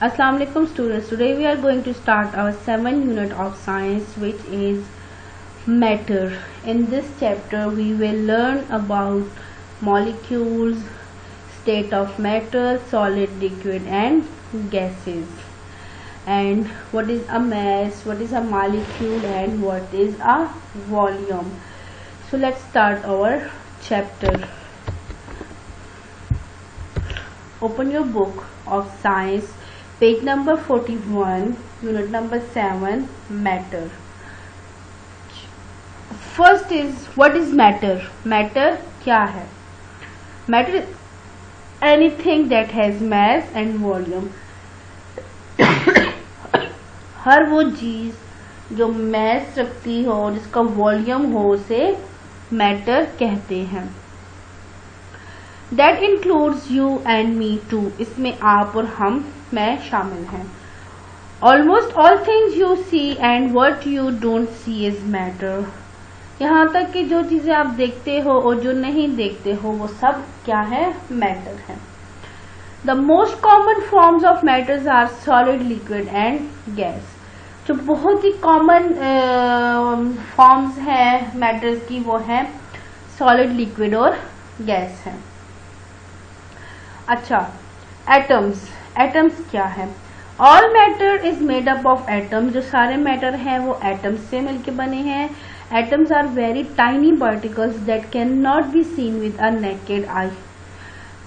Assalamu alaikum students. Today we are going to start our 7th unit of science, which is matter. In this chapter we will learn about molecules, state of matter, solid, liquid and gases, and what is a mass, what is a molecule, and what is a volume. So let's start our chapter. Open your book of science, page number 41, unit number 7, matter. First is, what is matter? Matter क्या है? Matter is anything that has mass and volume. हर वो चीज जो mass रखती हो, जिसका volume हो, उसे matter कहते हैं. That includes you and me too. इसमें आप और हम, मैं शामिल हैं. Almost all things you see and what you don't see is matter. यहाँ तक कि जो चीजें आप देखते हो और जो नहीं देखते हो वो सब क्या है? मैटर है. The most common forms of matters are solid, liquid and gas. जो बहुत ही कॉमन फॉर्म्स हैं मैटर्स की वो है सॉलिड, लिक्विड और गैस है. अच्छा, एटम्स. एटम्स क्या है? All matter is made up of atoms. जो सारे मैटर हैं वो एटम्स से मिलके बने हैं. Atoms are very tiny particles that can not be seen with a naked eye.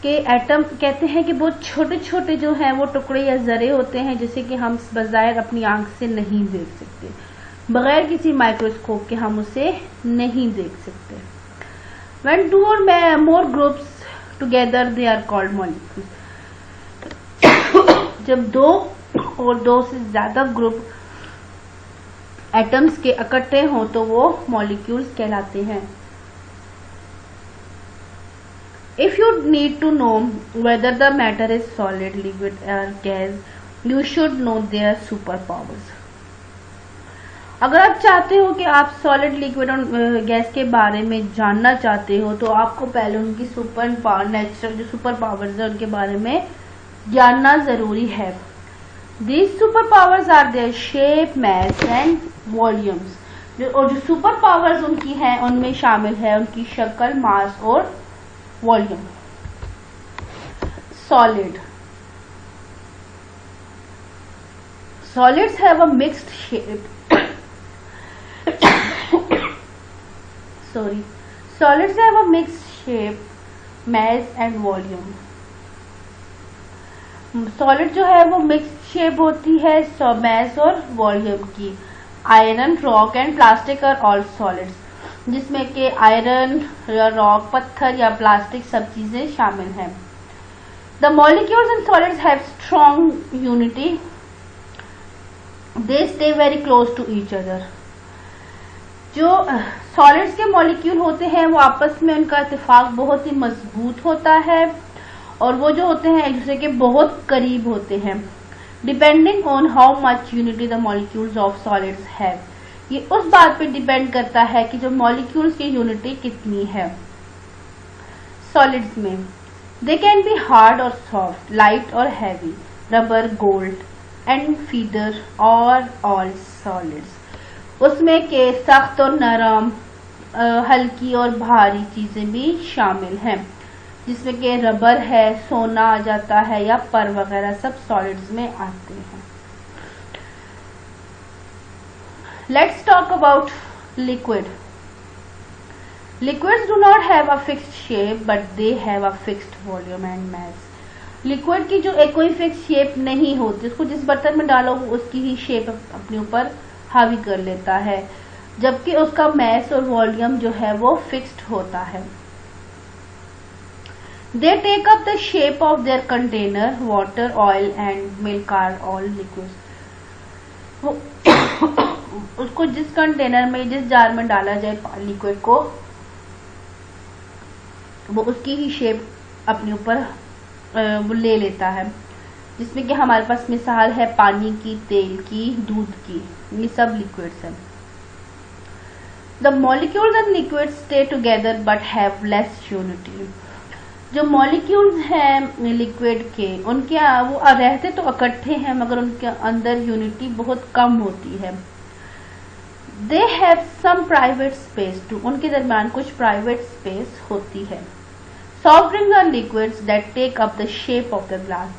के एटम कहते हैं कि बहुत छोटे छोटे जो हैं वो टुकड़े या जरे होते हैं जिसे कि हम बज़ाहिर अपनी आंख से नहीं देख सकते. बगैर किसी माइक्रोस्कोप के हम उसे नहीं देख सकते. When two or more groups together they are called molecules. जब दो और दो से ज्यादा ग्रुप एटम्स के इकट्ठे हों तो वो मॉलिक्यूल्स कहलाते हैं. If you need to know whether the matter is solid, liquid or gas, you should know their superpowers. अगर आप चाहते हो कि आप सॉलिड, लिक्विड और गैस के बारे में जानना चाहते हो तो आपको पहले उनकी सुपर पावर, नेचुरल जो सुपर पावर्स है उनके बारे में जानना जरूरी है. These super powers are their shape, mass and volumes. जो सुपर पावर्स उनकी हैं उनमें शामिल है उनकी शक्ल, मास और volume. Solid. Solids have a mixed shape. Solids have a mixed shape, mass and volume. Solid जो है वो मिक्स्ड शेप होती है मैस और वॉल्यूम की. Iron, rock and plastic are all solids. जिसमें कि आयरन या रॉक, पत्थर या प्लास्टिक सब चीजें शामिल हैं. The molecules in solids have strong unity. They stay very close to each other. जो सॉलिड्स के मॉलिक्यूल होते हैं वो आपस में उनका इत्तेफाक बहुत ही मजबूत होता है और वो जो होते हैं एक दूसरे के बहुत करीब होते हैं. Depending on how much unity the molecules of solids have. ये उस बात पे डिपेंड करता है कि जो मॉलिक्यूल्स की यूनिटी कितनी है. सॉलिड्स में दे कैन बी हार्ड और सॉफ्ट, लाइट और heavy, rubber, gold and feather और ऑल सॉलिड्स. उसमें के सख्त और नरम, हल्की और भारी चीजें भी शामिल हैं जिसमें के रबर है, सोना आ जाता है या पर वगैरह सब सॉलिड्स में आते हैं. Let's talk about liquid. Liquids do not have a fixed shape, but they have a fixed volume and mass. Liquid की जो एक कोई फिक्स शेप नहीं होती, उसको जिस बर्तन में डालो उसकी ही शेप अपने ऊपर हावी कर लेता है, जबकि उसका मैस और वॉल्यूम जो है वो फिक्स्ड होता है. They take up the shape of their container. Water, oil and milk are all liquids. उसको जिस कंटेनर में, जिस जार में डाला जाए लिक्विड को, वो उसकी ही शेप अपने ऊपर वो ले लेता है. जिसमें कि हमारे पास मिसाल है पानी की, तेल की, दूध की. ये सब लिक्विड्स हैं. The molecules and liquids stay together but have less unity. जो मॉलिक्यूल्स हैं लिक्विड के, उनके वो रहते तो इकट्ठे हैं मगर उनके अंदर यूनिटी बहुत कम होती है। They have some private space too, उनके दरमियान कुछ प्राइवेट स्पेस होती है। Soft drink are liquids that take up the shape of the glass.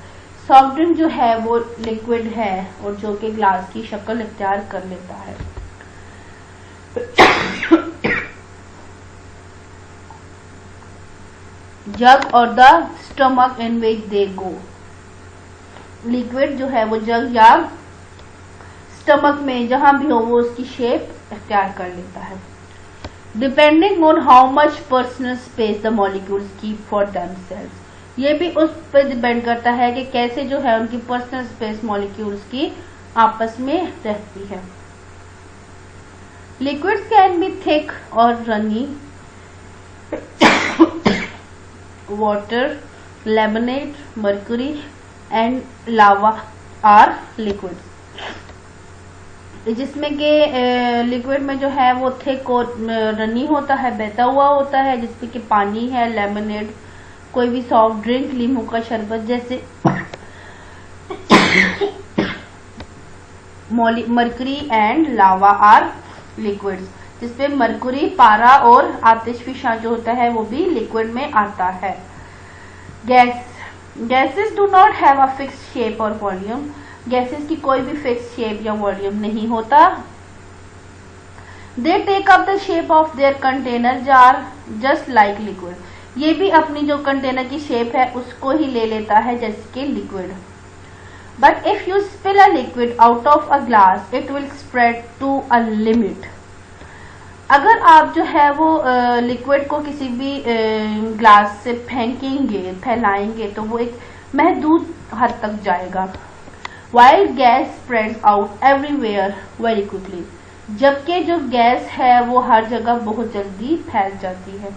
Soft drink जो है वो लिक्विड है और जो कि ग्लास की शक्ल इख्तियार कर लेता है। जग और the stomach in which they go, liquid जो है वो जग या स्टमक में जहां भी हो वो उसकी शेप इख्तियार कर लेता है। Depending on how much personal space the molecules keep for themselves, ये भी उस पर डिपेंड करता है कि कैसे जो है उनकी पर्सनल स्पेस मॉलिक्यूल्स की आपस में रहती है। लिक्विड्स कैन बी थिक और runny, water, lemonade, mercury and lava are liquids, जिसमें कि लिक्विड में जो है वो थिक और रनी होता है, बहता हुआ होता है, जिसमें कि पानी है, लेमनेड कोई भी सॉफ्ट ड्रिंक, लीमू का शरबत जैसे, mercury and lava are liquids, जिसपे मर्क्यूरी, पारा और आतिशफिशा जो होता है वो भी लिक्विड में आता है। Gases do not have a fixed shape और वॉल्यूम, गैसेस की कोई भी फिक्स शेप या वॉल्यूम नहीं होता। They take up the shape of their container jar just like liquid, ये भी अपनी जो कंटेनर की शेप है उसको ही ले लेता है जैसे कि liquid. But if you spill a liquid out of a glass it will spread to a limit, अगर आप जो है वो लिक्विड को किसी भी ग्लास से फेंकेंगे, फैलाएंगे तो वो एक महदूद हद तक जाएगा। While gas spreads out everywhere very quickly, जबकि जो गैस है वो हर जगह बहुत जल्दी फैल जाती है।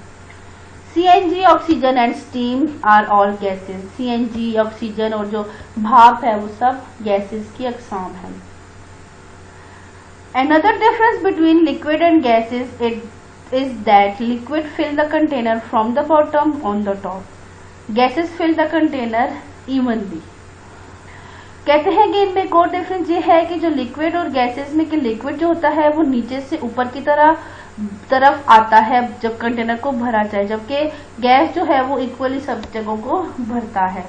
CNG, oxygen and steam are all gases, CNG, oxygen और जो भाप है वो सब गैसेस की अकसाम है। Another difference between liquid and gases is that liquid fill the container from the bottom on the top. Gases fill the container evenly. कहते हैं कि इनमें एक और डिफरेंस ये है कि जो लिक्विड और गैसेस में कि लिक्विड जो होता है वो नीचे से ऊपर की तरफ आता है जब कंटेनर को भरा जाए, जबकि गैस जो है वो इक्वली सब जगहों को भरता है।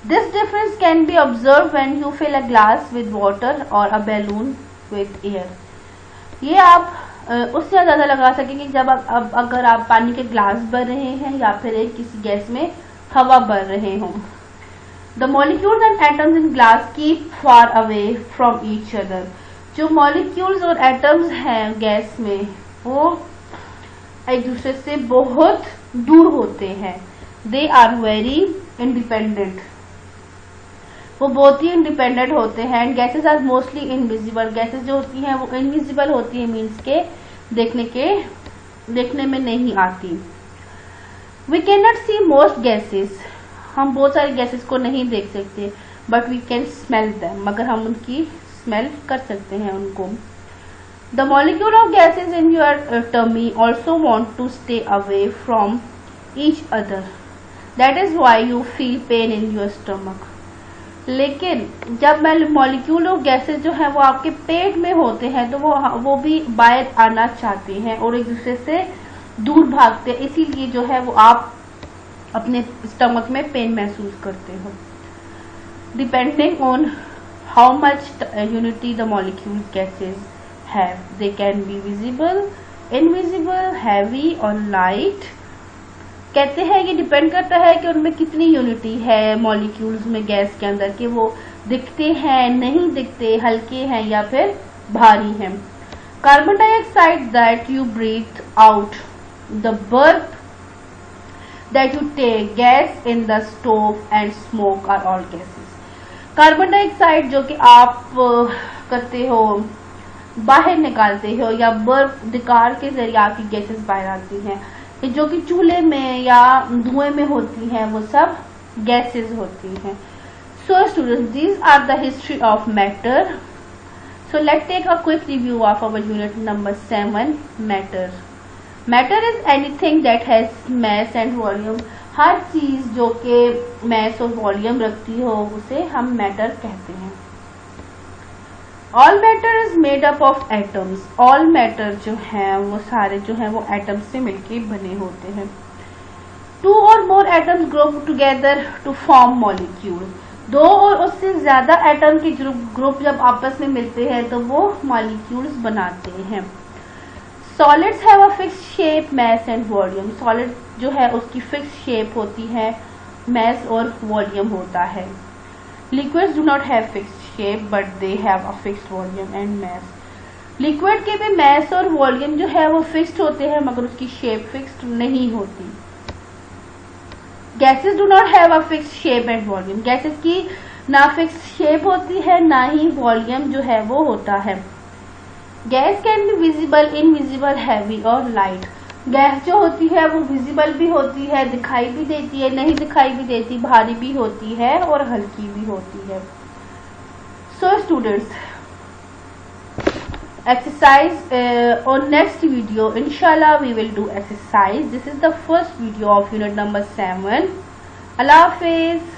This difference can be observe when you fill a glass with water और अ बैलून विद एयर, ये आप उससे अंदाजा लगा सकेंगे जब अगर आप पानी के ग्लास भर रहे हैं या फिर एक किसी गैस में हवा भर रहे हों। The molecules and atoms in glass keep far away from each other. जो molecules और atoms हैं गैस में वो एक दूसरे से बहुत दूर होते हैं। They are very independent. वो बहुत ही इंडिपेंडेंट होते हैं। And gases are mostly invisible. Gases जो होती हैं वो invisible होती है, मीन्स के देखने में नहीं आती। We cannot see most gases. हम बहुत सारी गैसेस को नहीं देख सकते, but we can smell them, मगर हम उनकी स्मेल कर सकते हैं उनको। The molecule of gases in your tummy also want to stay away from each other, that is why you feel pain in your stomach. लेकिन जब मॉलिक्यूल ऑफ गैसेस जो है वो आपके पेट में होते हैं तो वो भी बाहर आना चाहते हैं और एक दूसरे से दूर भागते हैं, इसीलिए जो है वो आप अपने स्टमक में पेन महसूस करते हो। Depending on how much unity the molecule gases have, they can be visible, invisible, heavy और लाइट। कहते हैं ये डिपेंड करता है कि उनमें कितनी यूनिटी है मॉलिक्यूल्स में गैस के अंदर, कि वो दिखते हैं, नहीं दिखते, हल्के हैं या फिर भारी हैं। Carbon dioxide that you breathe out, the बर्फ that you take, gas in the stove and smoke are all gases. Carbon dioxide जो कि आप करते हो, बाहर निकालते हो, या बर्फ निकाल के जरिए आपकी गैसेस बाहर आती हैं, जो कि चूल्हे में या धुएं में होती हैं, वो सब गैसेस होती हैं। So students, these are the history of matter. So let's take a quick review of our unit number 7, matter. Matter is anything that has mass and volume. हर चीज जो कि मैस और वॉल्यूम रखती हो उसे हम मैटर कहते हैं। All matter is made up of atoms. All matter जो है वो सारे जो है वो एटम्स से मिलके बने होते हैं। टू और more atoms group together to form molecule. दो और उससे ज्यादा एटम के ग्रुप जब आपस में मिलते हैं तो वो मॉलिक्यूल्स बनाते हैं। Solids have a fixed shape, mass and volume. Solid जो है उसकी फिक्स शेप होती है, मैस और वॉल्यूम होता है। Liquids do not have fixed shape but they have a fixed volume and mess. Liquid के भी मैस और वॉल्यूम जो है वो फिक्स्ड होते हैं मगर उसकी शेप फिक्स्ड नहीं होती। Gases do not have a fixed shape and volume. Gases की ना फिक्स्ड शेप होती है ना ही वॉल्यूम जो है वो होता है। Gas can be visible, invisible, heavy और लाइट। गैस जो होती है वो विजिबल भी होती है, दिखाई भी देती है, नहीं दिखाई भी देती, भारी भी होती है और हल्की भी होती है। So students, exercise on next video inshallah we will do exercise. This is the first video of unit number 7. Allah Hafiz.